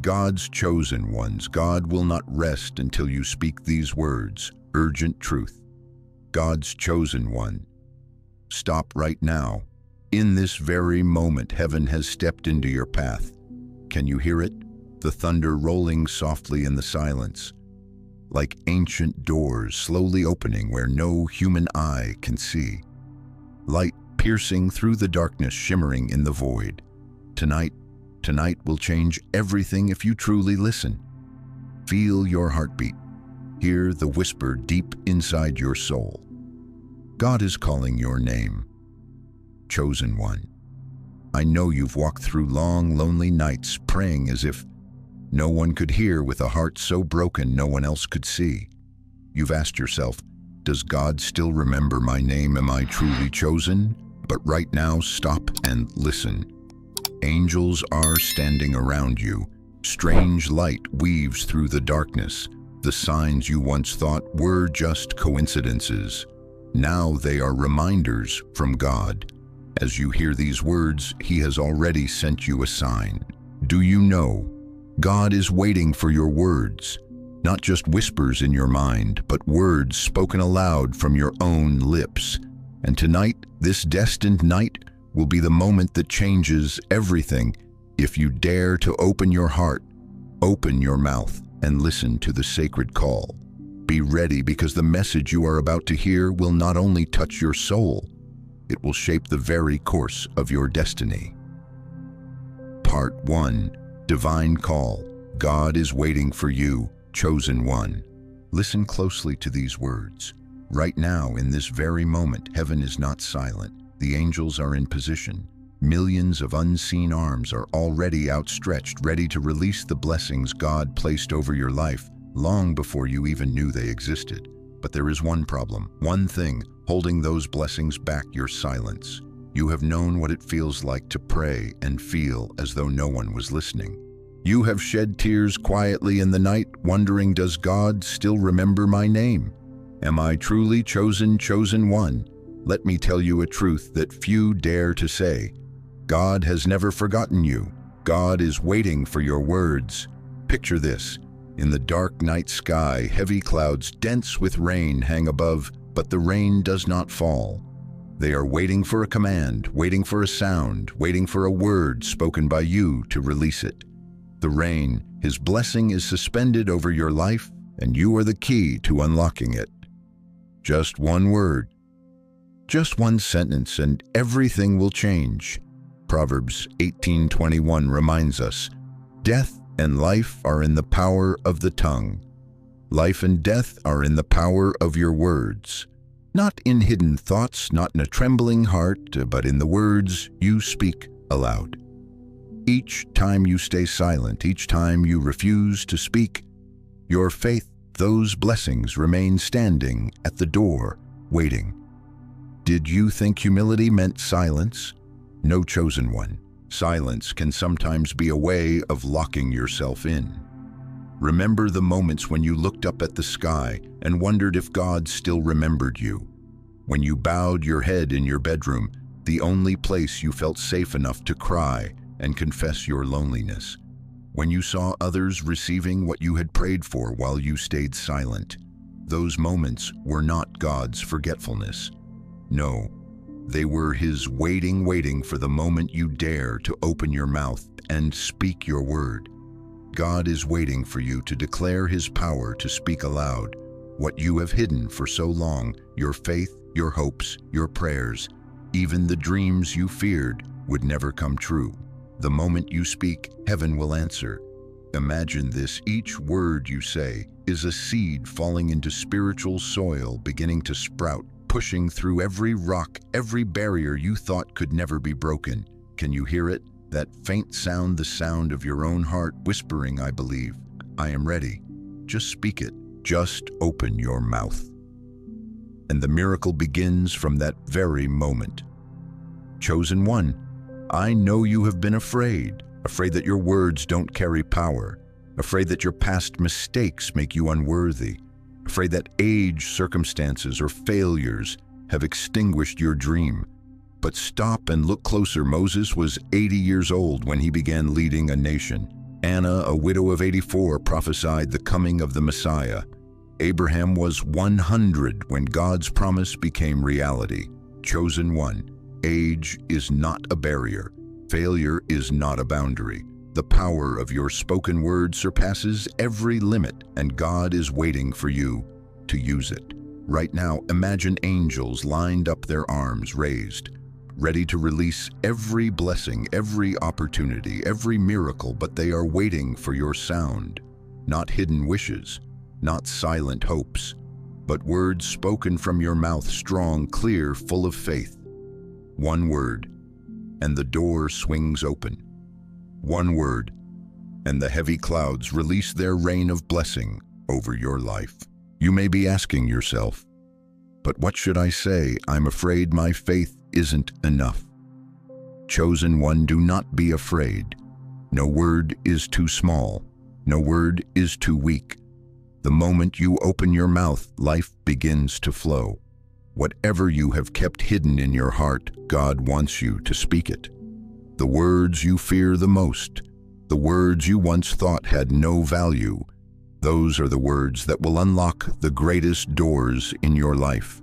God's chosen ones, God will not rest until you speak these words, urgent truth. God's chosen one. Stop right now. In this very moment, heaven has stepped into your path. Can you hear it? The thunder rolling softly in the silence, like ancient doors slowly opening where no human eye can see. Light piercing through the darkness, shimmering in the void. Tonight will change everything if you truly listen. Feel your heartbeat. Hear the whisper deep inside your soul. God is calling your name. Chosen one. I know you've walked through long, lonely nights praying as if no one could hear, with a heart so broken no one else could see. You've asked yourself, does God still remember my name? Am I truly chosen? But right now, stop and listen. Angels are standing around you. Strange light weaves through the darkness. The signs you once thought were just coincidences, now they are reminders from God. As you hear these words, He has already sent you a sign. Do you know? God is waiting for your words, not just whispers in your mind, but words spoken aloud from your own lips. And tonight, this destined night, will be the moment that changes everything if you dare to open your heart, open your mouth, and listen to the sacred call. Be ready, because the message you are about to hear will not only touch your soul, it will shape the very course of your destiny. Part 1. Divine Call. God is waiting for you, chosen one. Listen closely to these words. Right now, in this very moment, heaven is not silent. The angels are in position. Millions of unseen arms are already outstretched, ready to release the blessings God placed over your life long before you even knew they existed. But there is one problem, one thing holding those blessings back: your silence. You have known what it feels like to pray and feel as though no one was listening. You have shed tears quietly in the night, wondering, does God still remember my name? Am I truly chosen one? Let me tell you a truth that few dare to say. God has never forgotten you. God is waiting for your words. Picture this. In the dark night sky, heavy clouds dense with rain hang above, but the rain does not fall. They are waiting for a command, waiting for a sound, waiting for a word spoken by you to release it. The rain, His blessing, is suspended over your life, and you are the key to unlocking it. Just one word, just one sentence, and everything will change. Proverbs 18:21 reminds us, death and life are in the power of the tongue. Life and death are in the power of your words. Not in hidden thoughts, not in a trembling heart, but in the words you speak aloud. Each time you stay silent, each time you refuse to speak, your faith, those blessings remain standing at the door, waiting. Did you think humility meant silence? No, chosen one. Silence can sometimes be a way of locking yourself in. Remember the moments when you looked up at the sky and wondered if God still remembered you. When you bowed your head in your bedroom, the only place you felt safe enough to cry and confess your loneliness. When you saw others receiving what you had prayed for while you stayed silent. Those moments were not God's forgetfulness. No, they were His waiting for the moment you dare to open your mouth and speak your word. God is waiting for you to declare His power, to speak aloud what you have hidden for so long, your faith, your hopes, your prayers, even the dreams you feared would never come true. The moment you speak, heaven will answer. Imagine this: each word you say is a seed falling into spiritual soil, beginning to sprout, pushing through every rock, every barrier you thought could never be broken. Can you hear it? That faint sound, the sound of your own heart whispering, I believe, I am ready. Just speak it. Just open your mouth. And the miracle begins from that very moment. Chosen one, I know you have been afraid that your words don't carry power, afraid that your past mistakes make you unworthy, afraid that age, circumstances, or failures have extinguished your dream. But stop and look closer. Moses was 80 years old when he began leading a nation. Anna, a widow of 84, prophesied the coming of the Messiah. Abraham was 100 when God's promise became reality. Chosen one. Age is not a barrier. Failure is not a boundary. The power of your spoken word surpasses every limit, and God is waiting for you to use it. Right now, imagine angels lined up, their arms raised, ready to release every blessing, every opportunity, every miracle, but they are waiting for your sound. Not hidden wishes, not silent hopes, but words spoken from your mouth, strong, clear, full of faith. One word, and the door swings open. One word, and the heavy clouds release their rain of blessing over your life. You may be asking yourself, but what should I say? I'm afraid my faith isn't enough. Chosen one, do not be afraid. No word is too small. No word is too weak. The moment you open your mouth, life begins to flow. Whatever you have kept hidden in your heart, God wants you to speak it. The words you fear the most, the words you once thought had no value, those are the words that will unlock the greatest doors in your life.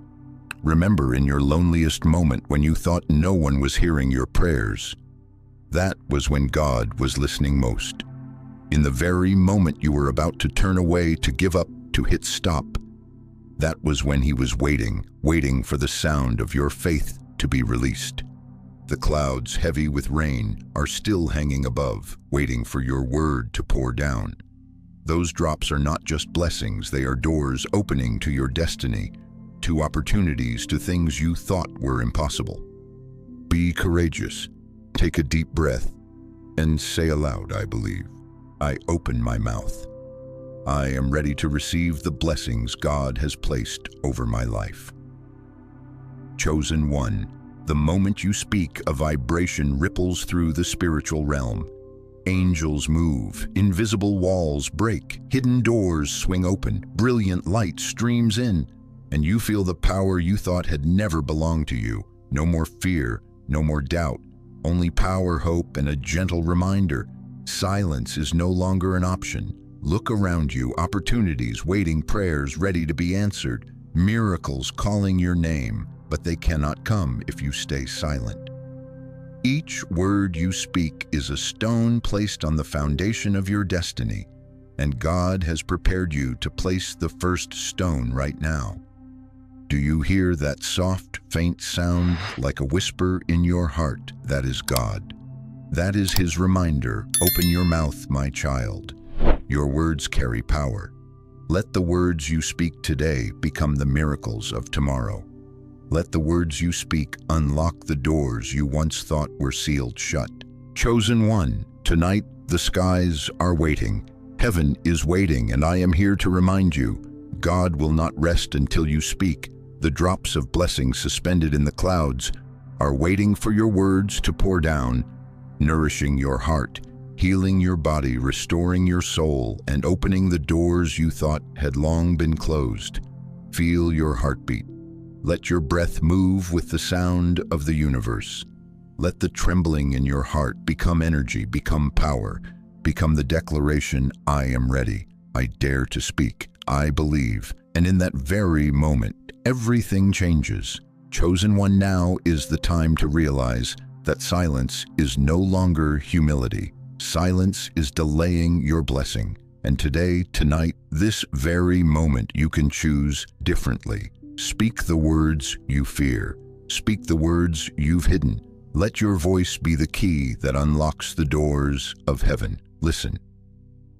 Remember, in your loneliest moment when you thought no one was hearing your prayers, that was when God was listening most. In the very moment you were about to turn away, to give up, to hit stop, that was when He was waiting for the sound of your faith to be released. The clouds, heavy with rain, are still hanging above, waiting for your word to pour down. Those drops are not just blessings, they are doors opening to your destiny, to opportunities, to things you thought were impossible. Be courageous, take a deep breath, and say aloud, I believe. I open my mouth. I am ready to receive the blessings God has placed over my life. Chosen one, the moment you speak, a vibration ripples through the spiritual realm. Angels move, invisible walls break, hidden doors swing open, brilliant light streams in, and you feel the power you thought had never belonged to you. No more fear, no more doubt, only power, hope, and a gentle reminder. Silence is no longer an option. Look around you, opportunities waiting, prayers ready to be answered, miracles calling your name, but they cannot come if you stay silent. Each word you speak is a stone placed on the foundation of your destiny, and God has prepared you to place the first stone right now. Do you hear that soft, faint sound like a whisper in your heart? That is God. That is His reminder. Open your mouth, my child. Your words carry power. Let the words you speak today become the miracles of tomorrow. Let the words you speak unlock the doors you once thought were sealed shut. Chosen one, tonight the skies are waiting. Heaven is waiting, and I am here to remind you, God will not rest until you speak. The drops of blessing suspended in the clouds are waiting for your words to pour down, nourishing your heart, healing your body, restoring your soul, and opening the doors you thought had long been closed. Feel your heartbeat. Let your breath move with the sound of the universe. Let the trembling in your heart become energy, become power, become the declaration, I am ready, I dare to speak, I believe. And in that very moment, everything changes. Chosen one, now is the time to realize that silence is no longer humility. Silence is delaying your blessing. And today, tonight, this very moment, you can choose differently. Speak the words you fear. Speak the words you've hidden. Let your voice be the key that unlocks the doors of heaven. Listen.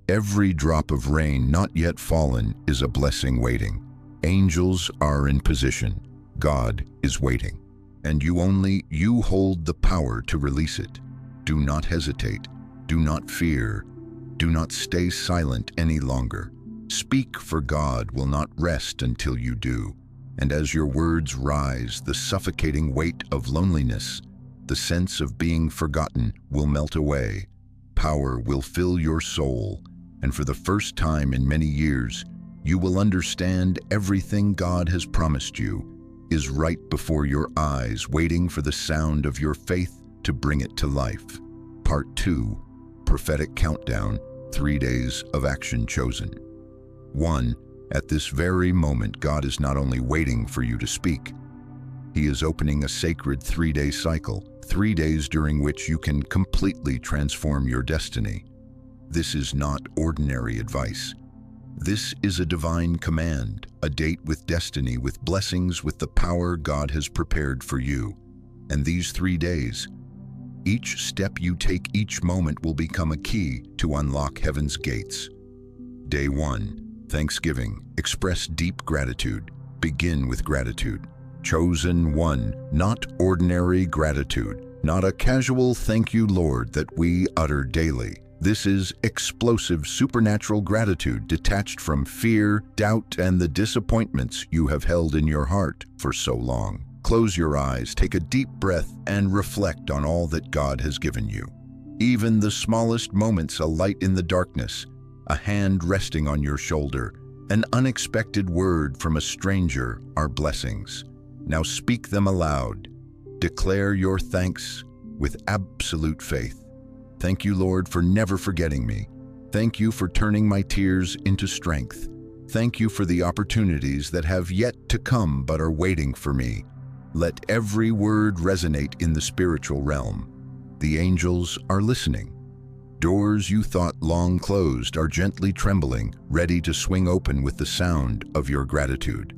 Every drop of rain not yet fallen is a blessing waiting. Angels are in position. God is waiting. And you hold the power to release it. Do not hesitate. Do not fear. Do not stay silent any longer. Speak, for God will not rest until you do. And as your words rise, the suffocating weight of loneliness, the sense of being forgotten, will melt away. Power will fill your soul, and for the first time in many years, you will understand everything God has promised you is right before your eyes, waiting for the sound of your faith to bring it to life. Part 2, Prophetic Countdown. 3 days of action chosen. 1. At this very moment, God is not only waiting for you to speak, He is opening a sacred 3-day cycle, 3 days during which you can completely transform your destiny. This is not ordinary advice. This is a divine command, a date with destiny, with blessings, with the power God has prepared for you. And these 3 days, each step you take, each moment will become a key to unlock heaven's gates. Day 1. Thanksgiving. Express deep gratitude. Begin with gratitude. Chosen 1. Not ordinary gratitude. Not a casual "thank you, Lord," that we utter daily. This is explosive, supernatural gratitude detached from fear, doubt, and the disappointments you have held in your heart for so long. Close your eyes, take a deep breath, and reflect on all that God has given you. Even the smallest moments, a light in the darkness, a hand resting on your shoulder, an unexpected word from a stranger, are blessings. Now speak them aloud. Declare your thanks with absolute faith. Thank you, Lord, for never forgetting me. Thank you for turning my tears into strength. Thank you for the opportunities that have yet to come but are waiting for me. Let every word resonate in the spiritual realm. The angels are listening. Doors you thought long closed are gently trembling, ready to swing open with the sound of your gratitude.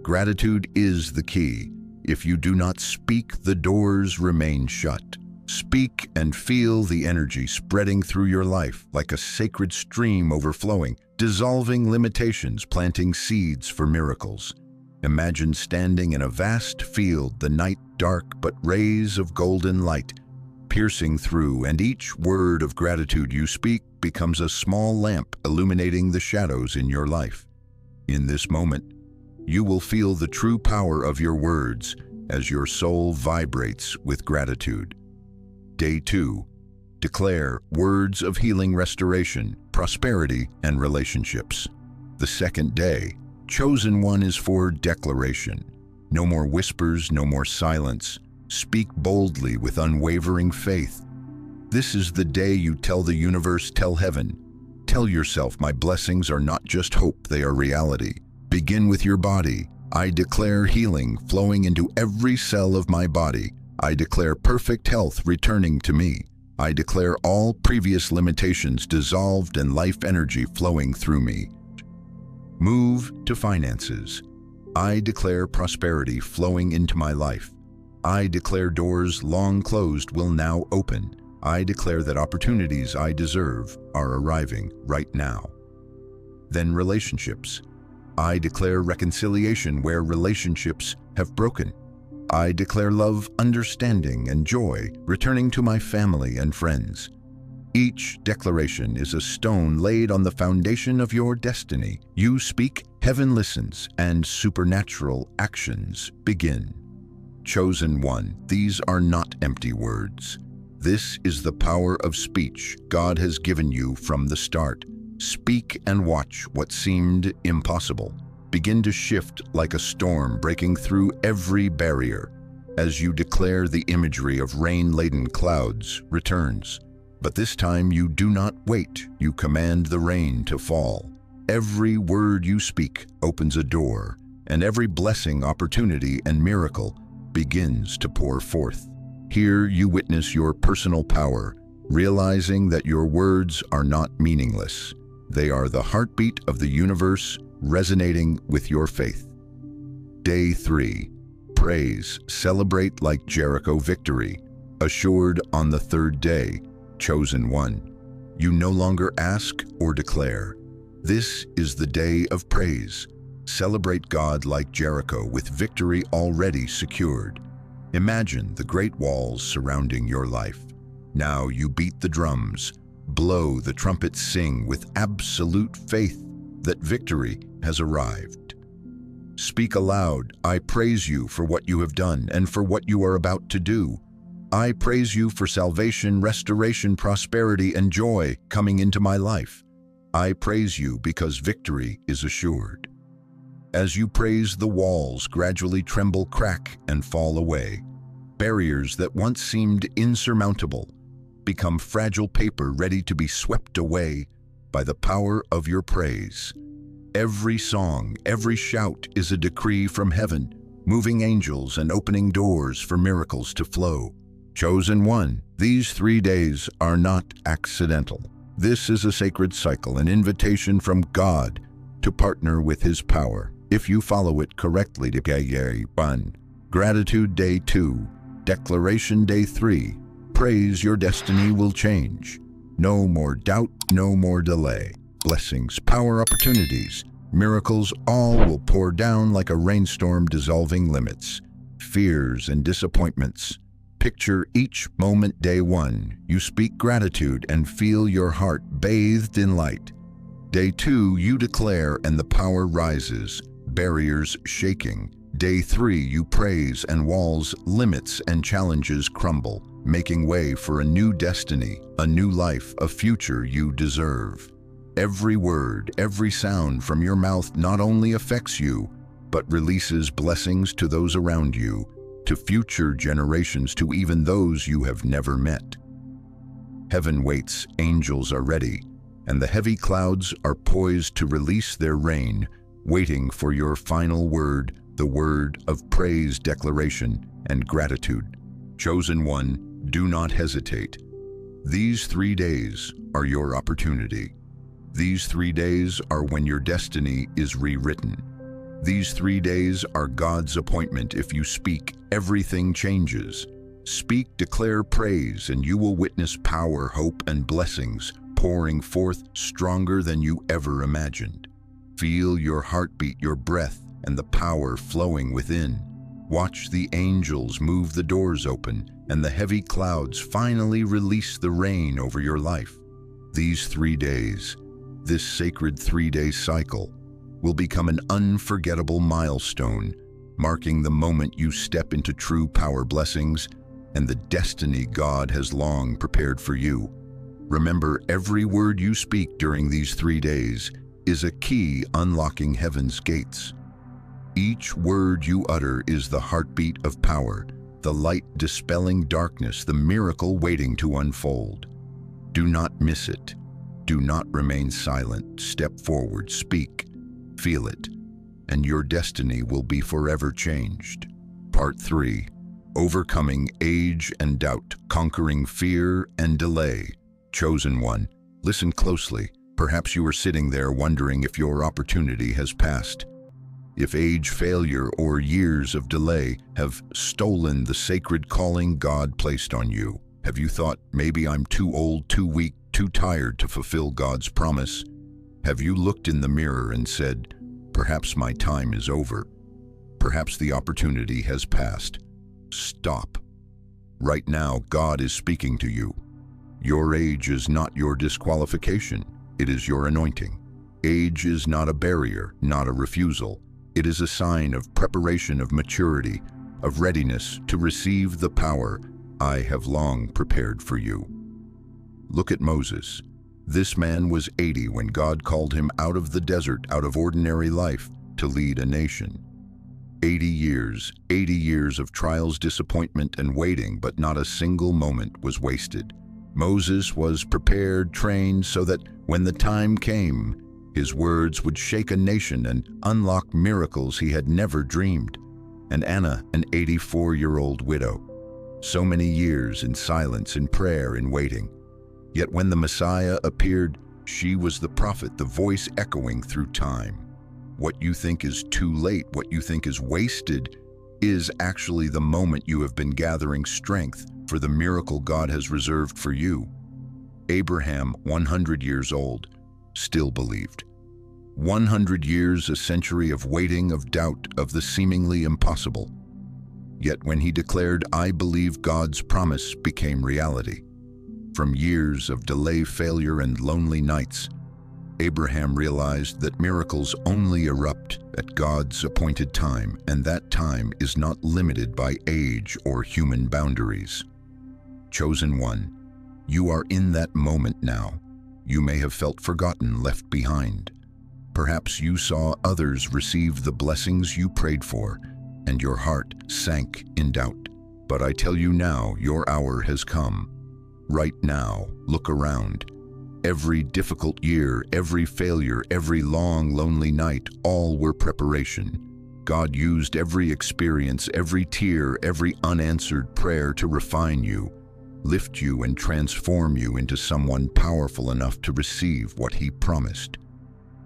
Gratitude is the key. If you do not speak, the doors remain shut. Speak and feel the energy spreading through your life like a sacred stream overflowing, dissolving limitations, planting seeds for miracles. Imagine standing in a vast field, the night dark, but rays of golden light piercing through, and each word of gratitude you speak becomes a small lamp illuminating the shadows in your life. In this moment, you will feel the true power of your words as your soul vibrates with gratitude. Day 2. Declare words of healing, restoration, prosperity, and relationships. The second day, chosen 1, is for declaration. No more whispers, no more silence. Speak boldly with unwavering faith. This is the day you tell the universe, tell heaven, tell yourself, my blessings are not just hope, they are reality. Begin with your body. I declare healing flowing into every cell of my body. I declare perfect health returning to me. I declare all previous limitations dissolved and life energy flowing through me. Move to finances. I declare prosperity flowing into my life. I declare doors long closed will now open. I declare that opportunities I deserve are arriving right now. Then relationships. I declare reconciliation where relationships have broken. I declare love, understanding, and joy returning to my family and friends. Each declaration is a stone laid on the foundation of your destiny. You speak, heaven listens, and supernatural actions begin. Chosen 1, these are not empty words. This is the power of speech God has given you from the start. Speak and watch what seemed impossible begin to shift like a storm, breaking through every barrier. As you declare, the imagery of rain-laden clouds returns. But this time you do not wait, you command the rain to fall. Every word you speak opens a door, and every blessing, opportunity, and miracle begins to pour forth. Here you witness your personal power, realizing that your words are not meaningless. They are the heartbeat of the universe, resonating with your faith. Day 3. Praise, celebrate like Jericho victory. Assured on the third day, chosen 1. You no longer ask or declare. This is the day of praise. Celebrate God like Jericho with victory already secured. Imagine the great walls surrounding your life. Now you beat the drums, blow the trumpets, sing with absolute faith that victory has arrived. Speak aloud, I praise you for what you have done and for what you are about to do. I praise you for salvation, restoration, prosperity, and joy coming into my life. I praise you because victory is assured. As you praise, the walls gradually tremble, crack, and fall away. Barriers that once seemed insurmountable become fragile paper ready to be swept away. by the power of your praise. Every song, every shout is a decree from heaven, moving angels and opening doors for miracles to flow. Chosen one, these 3 days are not accidental. This is a sacred cycle, an invitation from God to partner with His power. If you follow it correctly, Gratitude Day 2, Declaration Day 3, Praise your destiny will change. No more doubt, no more delay. Blessings, power, opportunities, miracles, all will pour down like a rainstorm dissolving limits, fears and disappointments. Picture each moment. Day 1, you speak gratitude and feel your heart bathed in light. Day 2, you declare and the power rises, barriers shaking. Day 3, you praise and walls, limits and challenges crumble, making way for a new destiny, a new life, a future you deserve. Every word, every sound from your mouth not only affects you, but releases blessings to those around you, to future generations, to even those you have never met. Heaven waits, angels are ready, and the heavy clouds are poised to release their rain, waiting for your final word, the word of praise, declaration, and gratitude. Chosen one, do not hesitate. These 3 days are your opportunity. These 3 days are when your destiny is rewritten. These 3 days are God's appointment. If you speak, everything changes. Speak, declare praise, and you will witness power, hope, and blessings pouring forth stronger than you ever imagined. Feel your heartbeat, your breath, and the power flowing within. Watch the angels move the doors open, and the heavy clouds finally release the rain over your life. These 3 days, this sacred 3-day cycle, will become an unforgettable milestone, marking the moment you step into true power, blessings, and the destiny God has long prepared for you. Remember, every word you speak during these 3 days is a key unlocking heaven's gates. Each word you utter is the heartbeat of power, the light dispelling darkness, the miracle waiting to unfold. Do not miss it. Do not remain silent. Step forward, speak, feel it, and your destiny will be forever changed. Part 3. Overcoming age and doubt, conquering fear and delay. Chosen one, listen closely. Perhaps you are sitting there wondering if your opportunity has passed. If age, failure, or years of delay have stolen the sacred calling God placed on you. Have you thought, maybe I'm too old, too weak, too tired to fulfill God's promise? Have you looked in the mirror and said, perhaps my time is over? Perhaps the opportunity has passed. Stop. Right now, God is speaking to you. Your age is not your disqualification. It is your anointing. Age is not a barrier, not a refusal. It is a sign of preparation, of maturity, of readiness to receive the power I have long prepared for you. Look at Moses. This man was 80 when God called him out of the desert, out of ordinary life, to lead a nation. 80 years of trials, disappointment, and waiting, but not a single moment was wasted. Moses was prepared, trained, so that when the time came, his words would shake a nation and unlock miracles he had never dreamed. And Anna, an 84-year-old widow. So many years in silence, in prayer, in waiting. Yet when the Messiah appeared, she was the prophet, the voice echoing through time. What you think is too late, what you think is wasted, is actually the moment you have been gathering strength for the miracle God has reserved for you. Abraham, 100 years old, still believed. 100 years, a century of waiting, of doubt, of the seemingly impossible. Yet when he declared, I believe, God's promise became reality. From years of delay, failure, and lonely nights, Abraham realized that miracles only erupt at God's appointed time, and that time is not limited by age or human boundaries. Chosen one, you are in that moment now. You may have felt forgotten, left behind. Perhaps you saw others receive the blessings you prayed for, and your heart sank in doubt. But I tell you now, your hour has come. Right now, look around. Every difficult year, every failure, every long, lonely night, all were preparation. God used every experience, every tear, every unanswered prayer to refine you, lift you, and transform you into someone powerful enough to receive what He promised.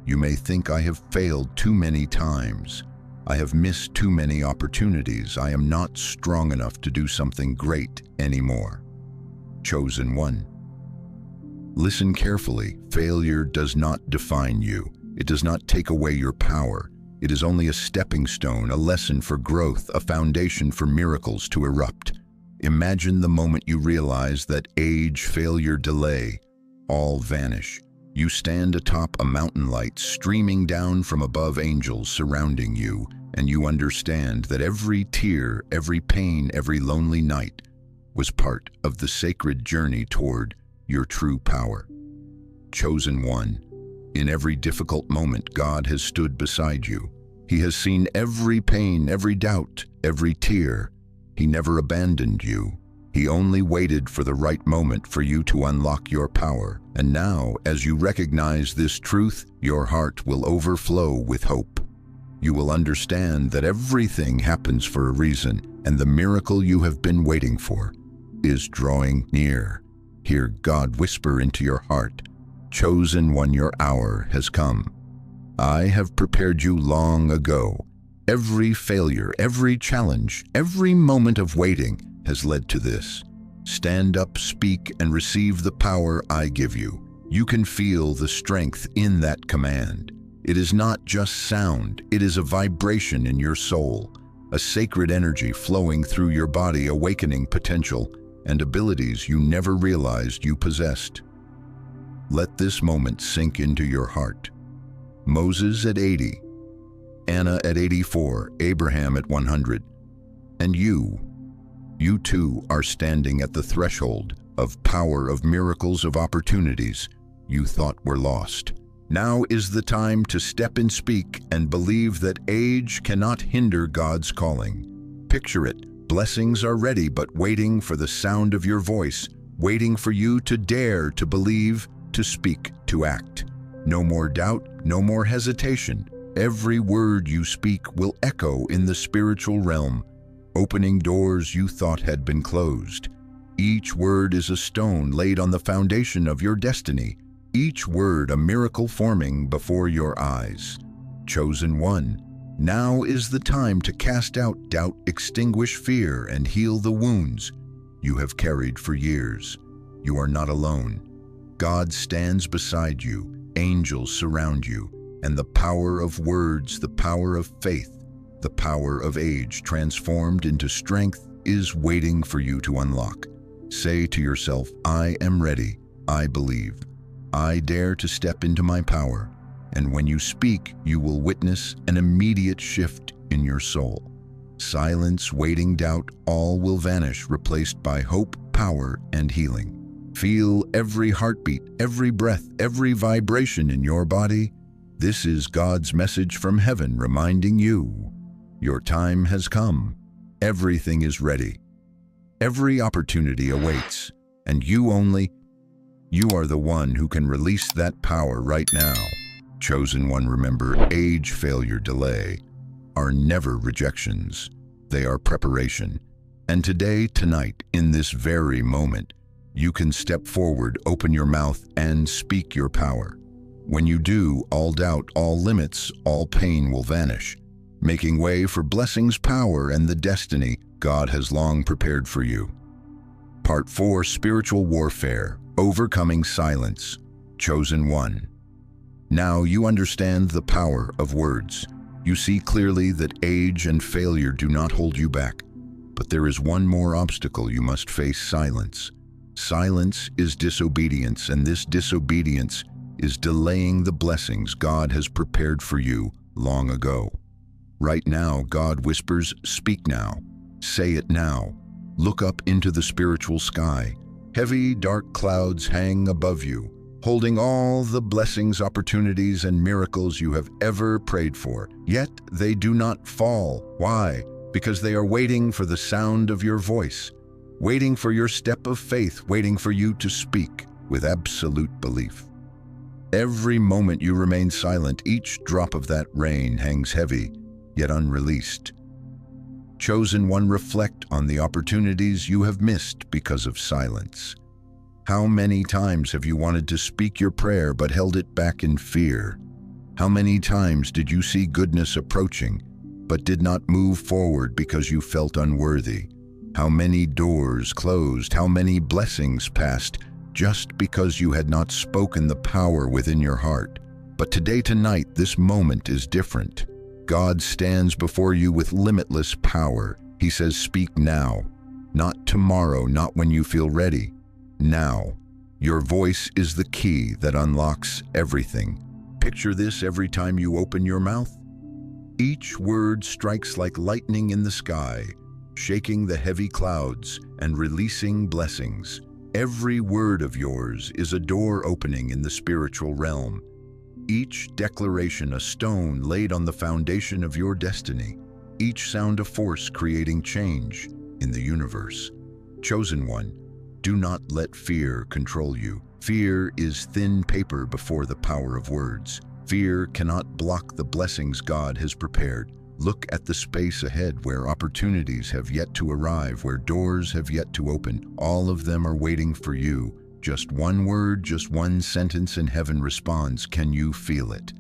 You may think, I have failed too many times. I have missed too many opportunities. I am not strong enough to do something great anymore. Chosen one. Listen carefully. Failure does not define you. It does not take away your power. It is only a stepping stone, a lesson for growth, a foundation for miracles to erupt. Imagine the moment you realize that age, failure, delay, all vanish. You stand atop a mountain light streaming down from above, angels surrounding you, and you understand that every tear, every pain, every lonely night was part of the sacred journey toward your true power. Chosen one. In every difficult moment, God has stood beside you. He has seen every pain, every doubt, every tear. He never abandoned you. He only waited for the right moment for you to unlock your power. And now, as you recognize this truth, your heart will overflow with hope. You will understand that everything happens for a reason, and the miracle you have been waiting for is drawing near. Hear God whisper into your heart, chosen one, your hour has come. I have prepared you long ago. Every failure, every challenge, every moment of waiting has led to this. Stand up, speak, and receive the power I give you. You can feel the strength in that command. It is not just sound, it is a vibration in your soul, a sacred energy flowing through your body, awakening potential and abilities you never realized you possessed. Let this moment sink into your heart. Moses at 80, Anna at 84, Abraham at 100, and you too are standing at the threshold of power, of miracles, of opportunities you thought were lost. Now is the time to step and speak and believe that age cannot hinder God's calling. Picture it. Blessings are ready, but waiting for the sound of your voice, waiting for you to dare to believe, to speak, to act. No more doubt, no more hesitation. Every word you speak will echo in the spiritual realm, opening doors you thought had been closed. Each word is a stone laid on the foundation of your destiny. Each word a miracle forming before your eyes. Chosen one. Now is the time to cast out doubt, extinguish fear, and heal the wounds you have carried for years. You are not alone. God stands beside you, angels surround you, and the power of words, the power of faith, the power of age transformed into strength is waiting for you to unlock. Say to yourself, I am ready, I believe, I dare to step into my power. And when you speak, you will witness an immediate shift in your soul. Silence, waiting, doubt, all will vanish, replaced by hope, power, and healing. Feel every heartbeat, every breath, every vibration in your body. This is God's message from heaven reminding you, your time has come. Everything is ready. Every opportunity awaits, and you are the one who can release that power right now. Chosen one, remember, age, failure, delay are never rejections. They are preparation. And today, tonight, in this very moment, you can step forward, open your mouth, and speak your power. When you do, all doubt, all limits, all pain will vanish, making way for blessings, power, and the destiny God has long prepared for you. Part 4, Spiritual Warfare, Overcoming Silence. Chosen one. Now you understand the power of words. You see clearly that age and failure do not hold you back. But there is one more obstacle you must face: silence. Silence is disobedience, and this disobedience is delaying the blessings God has prepared for you long ago. Right now, God whispers, speak now. Say it now. Look up into the spiritual sky. Heavy, dark clouds hang above you, holding all the blessings, opportunities, and miracles you have ever prayed for. Yet they do not fall. Why? Because they are waiting for the sound of your voice, waiting for your step of faith, waiting for you to speak. with absolute belief. Every moment you remain silent, each drop of that rain hangs heavy, yet unreleased. Chosen one, reflect on the opportunities you have missed because of silence. How many times have you wanted to speak your prayer but held it back in fear? How many times did you see goodness approaching but did not move forward because you felt unworthy? How many doors closed, how many blessings passed just because you had not spoken the power within your heart? But today, tonight, this moment is different. God stands before you with limitless power. He says, speak now, not tomorrow, not when you feel ready. Now. Your voice is the key that unlocks everything. Picture this every time you open your mouth. Each word strikes like lightning in the sky, shaking the heavy clouds and releasing blessings. Every word of yours is a door opening in the spiritual realm. Each declaration a stone laid on the foundation of your destiny. Each sound a force creating change in the universe. Chosen one, do not let fear control you. Fear is thin paper before the power of words. Fear cannot block the blessings God has prepared. Look at the space ahead where opportunities have yet to arrive, where doors have yet to open. All of them are waiting for you. Just one word, just one sentence, and heaven responds. Can you feel it?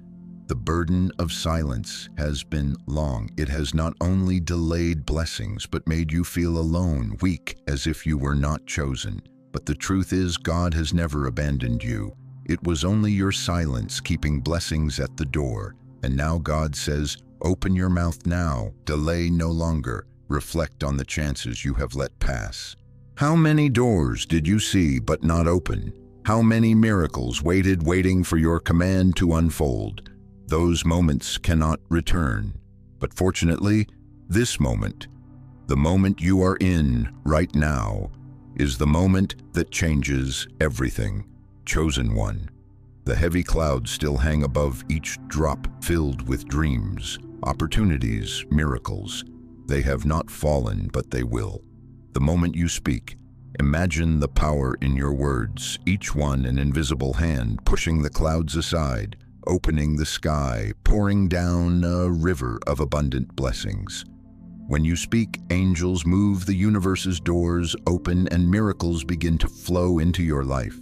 The burden of silence has been long. It has not only delayed blessings, but made you feel alone, weak, as if you were not chosen. But the truth is, God has never abandoned you. It was only your silence keeping blessings at the door. And now God says, open your mouth now. Delay no longer. Reflect on the chances you have let pass. How many doors did you see but not open? How many miracles waiting for your command to unfold? Those moments cannot return. But fortunately, this moment, the moment you are in right now, is the moment that changes everything. Chosen one. The heavy clouds still hang above each drop, filled with dreams, opportunities, miracles. They have not fallen, but they will. The moment you speak, imagine the power in your words, each one an invisible hand pushing the clouds aside, opening the sky, pouring down a river of abundant blessings. When you speak, angels move the universe's doors open and miracles begin to flow into your life.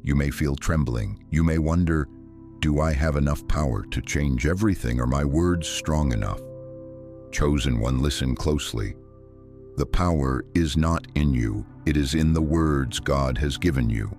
You may feel trembling. You may wonder, do I have enough power to change everything? Are my words strong enough? Chosen one, listen closely. The power is not in you. It is in the words God has given you.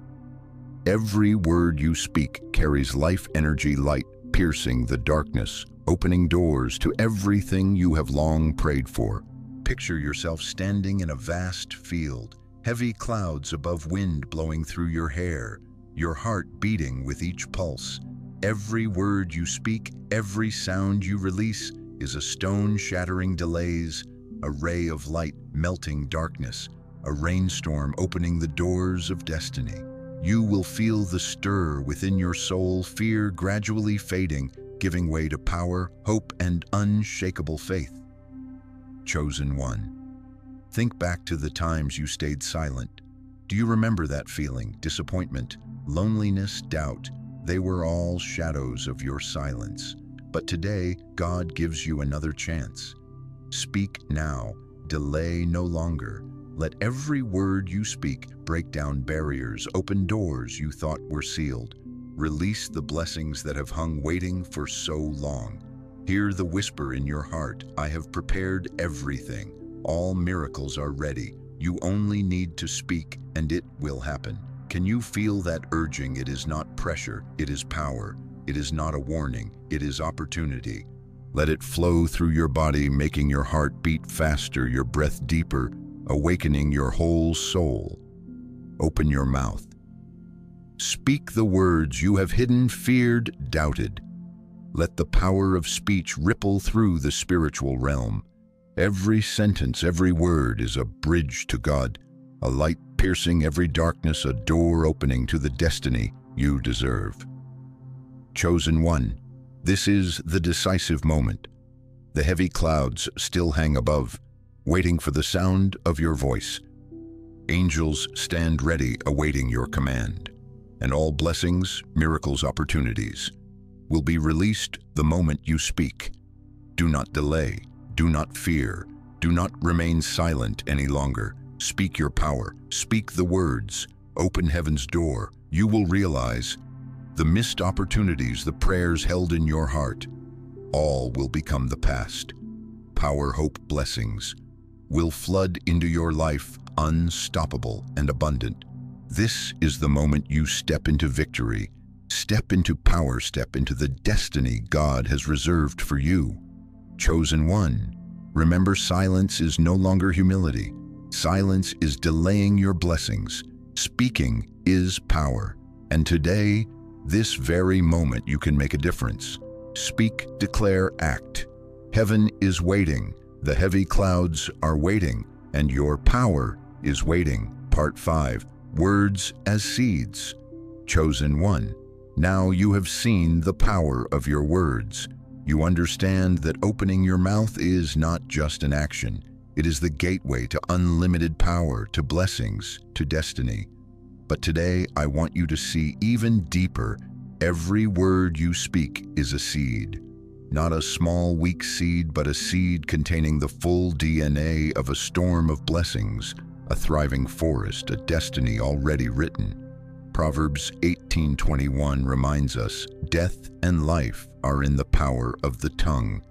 Every word you speak carries life energy, light, piercing the darkness, opening doors to everything you have long prayed for. Picture yourself standing in a vast field, heavy clouds above, wind blowing through your hair, your heart beating with each pulse. Every word you speak, every sound you release is a stone shattering delays, a ray of light melting darkness, a rainstorm opening the doors of destiny. You will feel the stir within your soul, fear gradually fading, giving way to power, hope, and unshakable faith. Chosen one. Think back to the times you stayed silent. Do you remember that feeling? Disappointment, loneliness, doubt. They were all shadows of your silence. But today, God gives you another chance. Speak now. Delay no longer. Let every word you speak break down barriers, open doors you thought were sealed. Release the blessings that have hung waiting for so long. Hear the whisper in your heart, I have prepared everything. All miracles are ready. You only need to speak and it will happen. Can you feel that urging? It is not pressure, it is power. It is not a warning, it is opportunity. Let it flow through your body, making your heart beat faster, your breath deeper, awakening your whole soul. Open your mouth. Speak the words you have hidden, feared, doubted. Let the power of speech ripple through the spiritual realm. Every sentence, every word is a bridge to God, a light piercing every darkness, a door opening to the destiny you deserve. Chosen one, this is the decisive moment. The heavy clouds still hang above, waiting for the sound of your voice. Angels stand ready, awaiting your command. and all blessings, miracles, opportunities will be released the moment you speak. Do not delay. Do not fear. Do not remain silent any longer. Speak your power. Speak the words. Open heaven's door. You will realize the missed opportunities, the prayers held in your heart, all will become the past. Power, hope, blessings will flood into your life, unstoppable and abundant. This is the moment you step into victory, step into power, step into the destiny God has reserved for you. Chosen one, remember, silence is no longer humility. Silence is delaying your blessings. Speaking is power. And today, this very moment, you can make a difference. Speak, declare, act. Heaven is waiting. The heavy clouds are waiting, and your power is waiting. Part 5. Words as seeds. Chosen one. Now you have seen the power of your words. You understand that opening your mouth is not just an action. It is the gateway to unlimited power, to blessings, to destiny. But today, I want you to see even deeper. Every word you speak is a seed. Not a small, weak seed, but a seed containing the full DNA of a storm of blessings, a thriving forest, a destiny already written. Proverbs 18:21 reminds us, death and life are in the power of the tongue.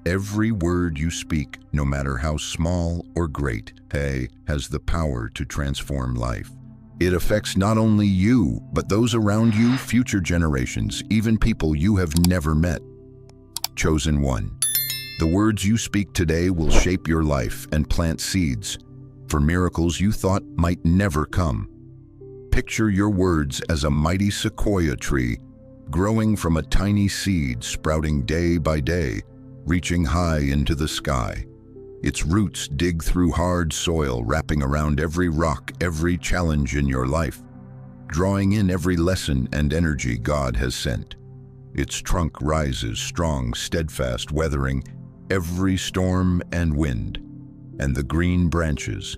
Every word you speak, no matter how small or great, has the power to transform life. It affects not only you, but those around you, future generations, even people you have never met. Chosen one. The words you speak today will shape your life and plant seeds for miracles you thought might never come. Picture your words as a mighty sequoia tree, growing from a tiny seed, sprouting day by day, reaching high into the sky. Its roots dig through hard soil, wrapping around every rock, every challenge in your life, drawing in every lesson and energy God has sent. Its trunk rises strong, steadfast, weathering every storm and wind. And the green branches,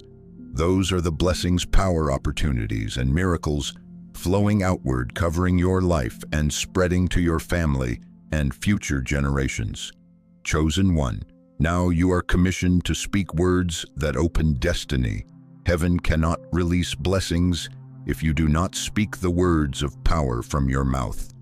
those are the blessings, power, opportunities, and miracles flowing outward, covering your life and spreading to your family and future generations. Chosen one. Now you are commissioned to speak words that open destiny. Heaven cannot release blessings if you do not speak the words of power from your mouth.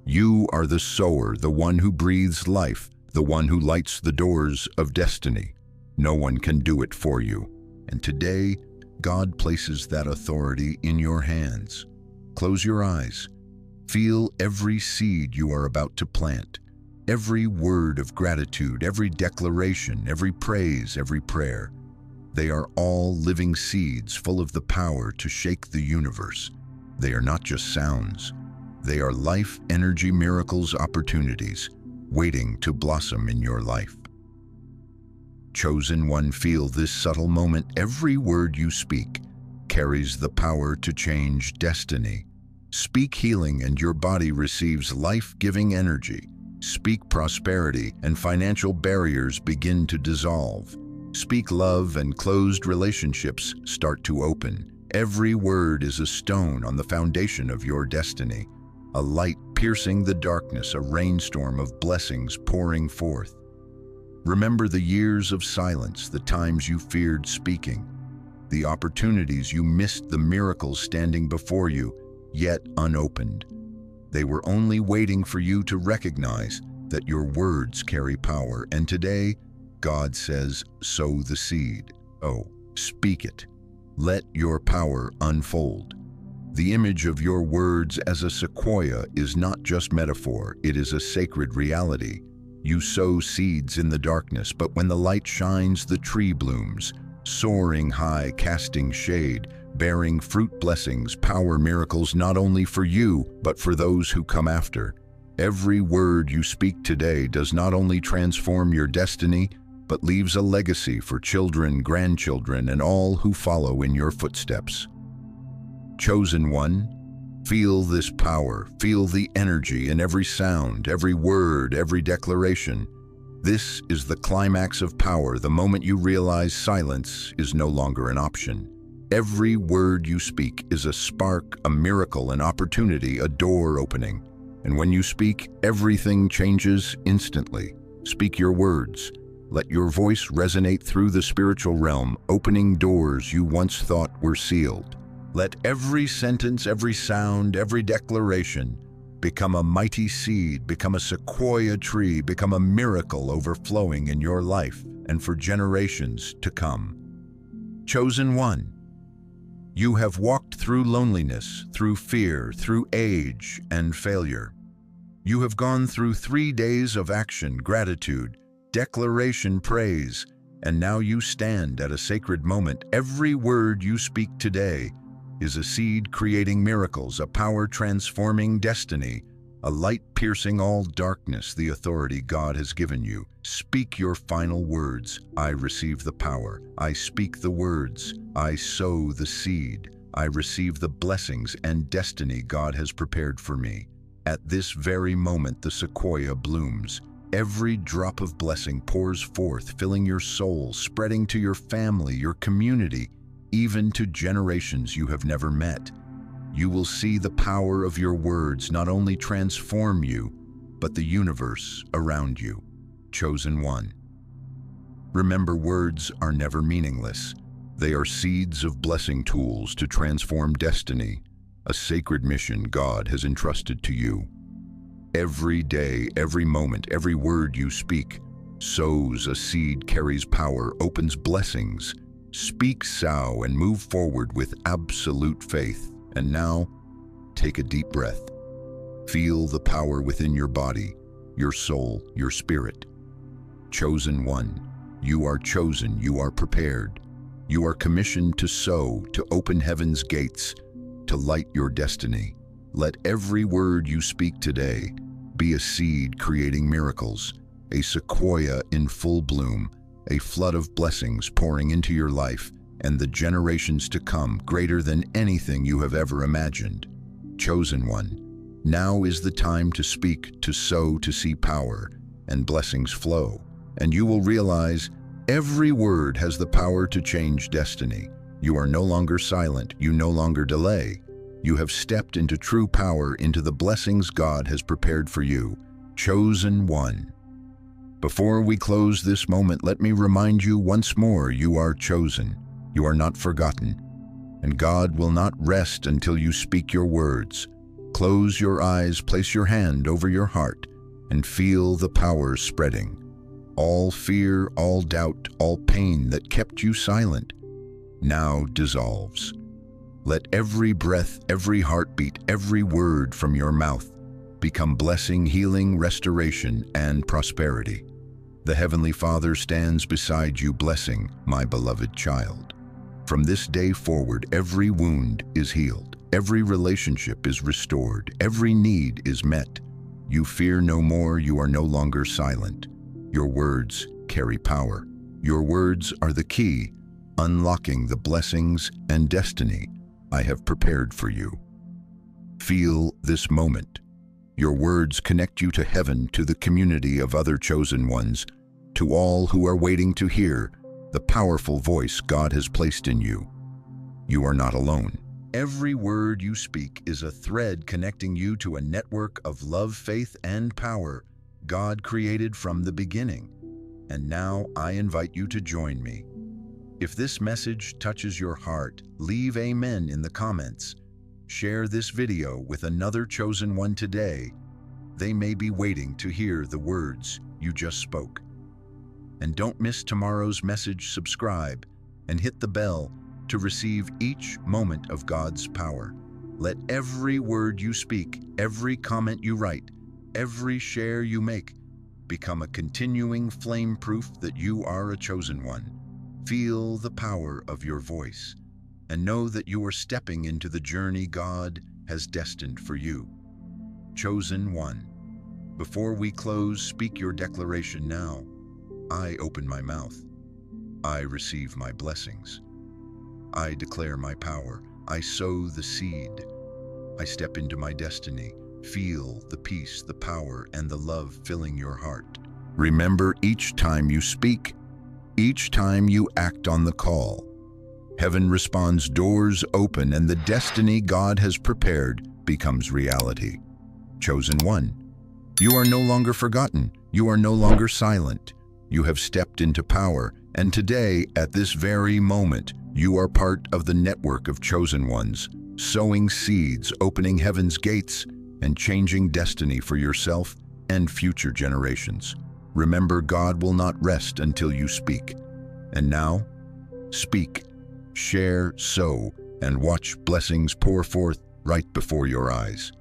You are the sower, the one who breathes life, the one who lights the doors of destiny. No one can do it for you. And today, God places that authority in your hands. Close your eyes. Feel every seed you are about to plant. Every word of gratitude, every declaration, every praise, every prayer. They are all living seeds full of the power to shake the universe. They are not just sounds. They are life, energy, miracles, opportunities, waiting to blossom in your life. Chosen one, feel this subtle moment. Every word you speak carries the power to change destiny. Speak healing and your body receives life-giving energy. Speak prosperity and financial barriers begin to dissolve. Speak love and closed relationships start to open. Every word is a stone on the foundation of your destiny, a light piercing the darkness, a rainstorm of blessings pouring forth. Remember the years of silence, the times you feared speaking, the opportunities you missed, the miracles standing before you, yet unopened. They were only waiting for you to recognize that your words carry power. And today, God says, sow the seed. Oh, speak it. Let your power unfold. The image of your words as a sequoia is not just metaphor, it is a sacred reality. You sow seeds in the darkness, but when the light shines, the tree blooms, soaring high, casting shade, bearing fruit, blessings, power, miracles, not only for you, but for those who come after. Every word you speak today does not only transform your destiny, but leaves a legacy for children, grandchildren, and all who follow in your footsteps. Chosen one, feel this power, feel the energy in every sound, every word, every declaration. This is the climax of power, the moment you realize silence is no longer an option. Every word you speak is a spark, a miracle, an opportunity, a door opening. And when you speak, everything changes instantly. Speak your words. Let your voice resonate through the spiritual realm, opening doors you once thought were sealed. Let every sentence, every sound, every declaration become a mighty seed, become a sequoia tree, become a miracle overflowing in your life and for generations to come. Chosen one, you have walked through loneliness, through fear, through age and failure. You have gone through 3 days of action, gratitude, declaration, praise, and now you stand at a sacred moment. Every word you speak today is a seed creating miracles, a power transforming destiny, a light piercing all darkness, the authority God has given you. Speak your final words. I receive the power. I speak the words. I sow the seed. I receive the blessings and destiny God has prepared for me. At this very moment, the sequoia blooms. Every drop of blessing pours forth, filling your soul, spreading to your family, your community, even to generations you have never met. You will see the power of your words not only transform you, but the universe around you. Chosen one. Remember, words are never meaningless. They are seeds of blessing, tools to transform destiny, a sacred mission God has entrusted to you. Every day, every moment, every word you speak sows a seed, carries power, opens blessings. Speak sow and move forward with absolute faith. And now, take a deep breath. Feel the power within your body, your soul, your spirit. Chosen one, you are chosen, you are prepared. You are commissioned to sow, to open heaven's gates, to light your destiny. Let every word you speak today be a seed creating miracles, a sequoia in full bloom, a flood of blessings pouring into your life and the generations to come, greater than anything you have ever imagined. Chosen one, now is the time to speak, to sow, to see power and blessings flow. And you will realize every word has the power to change destiny. You are no longer silent, you no longer delay. You have stepped into true power, into the blessings God has prepared for you. Chosen one. Before we close this moment, let me remind you once more, you are chosen. You are not forgotten. And God will not rest until you speak your words. Close your eyes, place your hand over your heart, and feel the power spreading. All fear, all doubt, all pain that kept you silent now dissolves. Let every breath, every heartbeat, every word from your mouth become blessing, healing, restoration, and prosperity. The Heavenly Father stands beside you, blessing, my beloved child. From this day forward, every wound is healed, every relationship is restored, every need is met. You fear no more, you are no longer silent. Your words carry power. Your words are the key, unlocking the blessings and destiny I have prepared for you. Feel this moment. Your words connect you to heaven, to the community of other chosen ones, to all who are waiting to hear the powerful voice God has placed in you. You are not alone. Every word you speak is a thread connecting you to a network of love, faith, and power God created from the beginning. And now I invite you to join me. If this message touches your heart, leave amen in the comments. Share this video with another chosen one today. They may be waiting to hear the words you just spoke. And don't miss tomorrow's message. Subscribe and hit the bell to receive each moment of God's power. Let every word you speak, every comment you write, every share you make become a continuing flame, proof that you are a chosen one. Feel the power of your voice and know that you are stepping into the journey God has destined for you. Chosen one. Before we close, speak your declaration now. I open my mouth. I receive my blessings. I declare my power. I sow the seed. I step into my destiny. Feel the peace, the power, and the love filling your heart. Remember, each time you speak, each time you act on the call, Heaven responds, doors open, and the destiny God has prepared becomes reality. Chosen one. You are no longer forgotten. You are no longer silent. You have stepped into power, and today, at this very moment, you are part of the network of chosen ones, sowing seeds, opening heaven's gates, and changing destiny for yourself and future generations. Remember, God will not rest until you speak. And now, speak, share, sow, and watch blessings pour forth right before your eyes.